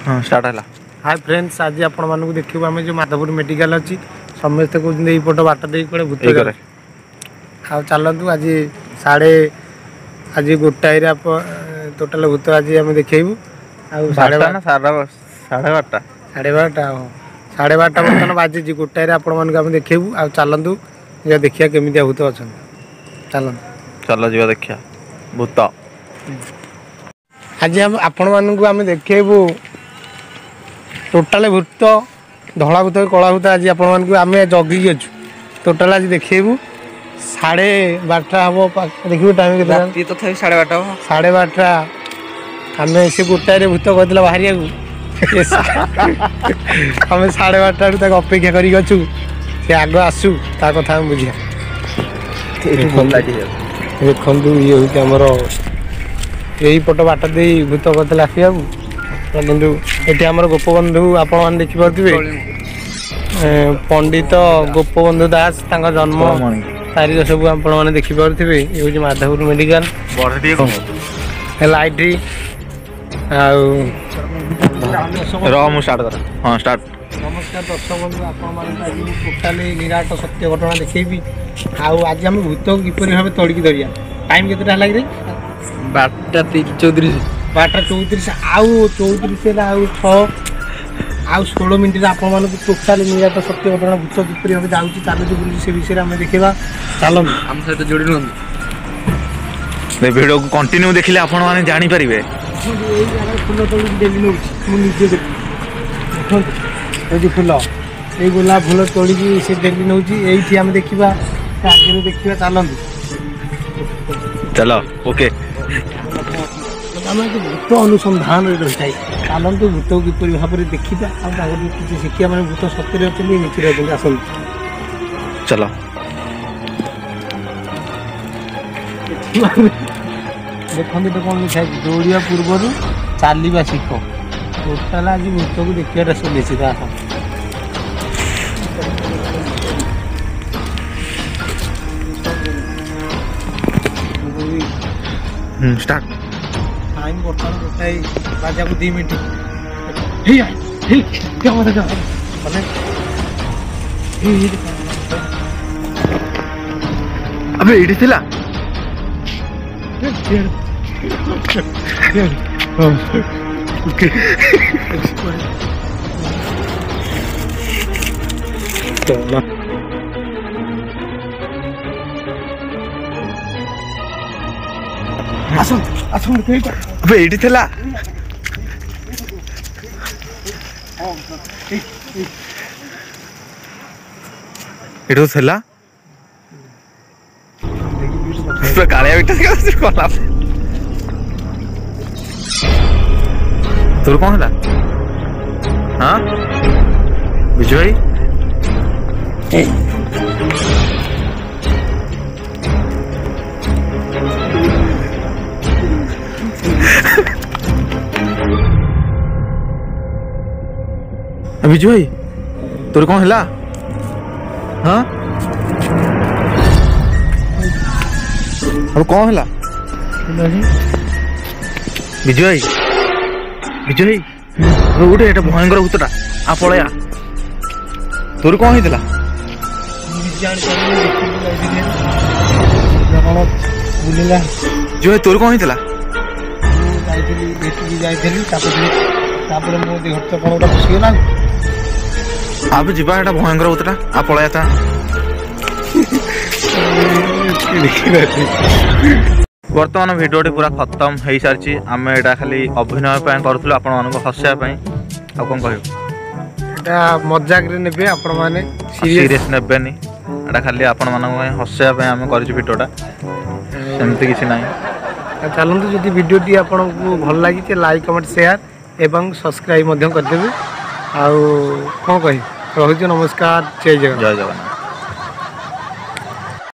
हाँ स्टार्ट है। Hi friends, आज आपण मानक देखिबा आमे जो माधवपुर मेडिकल अछि समस्त कहते ये पट बाट दे कड़े भूत आ चलतु आज आज गोटाए टोटाल भूत आज आम देखू साढ़े 12 बर्तमान बाजी गोटाए आपण मानक देखू आ चलतु देखिया केमी भूत अच्छा चल चल जा देखिया भूत। आज आपण मानक आम देखू टोटाल भूत धला भूत कला भूत आज आम जगिकी अच्छु टोटाल आज देखू 12:30 हम देखिए टाइम के तो 12:30 आम से गोटाए भूत कहला बाहर आम 12:30 अपेक्षा करूँ सी आग आसू ता कथा बुझा देखु ये हूँ आमर यही पट बाट दे भूत कहला आसवा किंतु ये आमर गोपबंधु आपण देखिपे पंडित गोपबंधु दास जन्म तारीख सब आपने देखिपे ये हूँ माधवपुर मेडिकल लाइट नमस्कार दर्शक बंधु आप टोटाली निराट सत्य घटना देखेबी आज आम भूत किपर भाव तड़िकी धरिया टाइम के 12:34 आउ 34 आउ 16 मिनट आप टोटाली निराट सत्य घटना भूत किपर भाव जाऊँगी चलुची बुलूची से विषय में देखा चलते आम सहित जोड़ी रुहतु वीडियो को कंटिन्यू देखिले आपण माने जानि परिबे फुल तोड़ी डेली नौची मुझे देखो फुल ये गोलाप फुल तोड़ी से डेली नौची ये आम देखा आगे देखा चलते चलो ओके आम भूत अनुसंधान रही है चलतु भूत को किपर भाव में देखा किसी शिखा मैंने भूत सत्य अच्छे नीचे अच्छे आसतु चलो देखते तो कौन लिखा है दौड़ा पूर्व चलवा शिख टोटाल आज भूत को देखा सब निश्चित आस स्टार्ट टाइम बर्तमान गोटाए बाजा को 2 मिनट अबे इडी थिला ओके अबे इडी थिला इडो थिला कालिया बिटा कला तोर कौन है? हाँ बिजू भाई बिजू भाई तोर कौन है? हाँ अब कौन है? बिजू भाई उठे एटा भयंकर भूतटा आ पळया तोर कौन होइतला? जो तोर कौन होइतला? आप जीवा एटा भयंकर भूतटा आ पळया था वर्तमान भिडियोटी पूरा खत्म हो सारी आम एटा खाली अभिनय करूँ आपण मान हसैया आ कौन कह मजाक ने आपण मैंने सीरीयस नेबेनि एटा खाली आपण मान हसैया आम करोटा सेमती किसी ना चलते जदि भिडियोटी आपन को भल लगी लाइक कमेंट शेयर एवं सब्सक्राइब करदेवे आ कौन कह रही नमस्कार जय जगन्नाथ।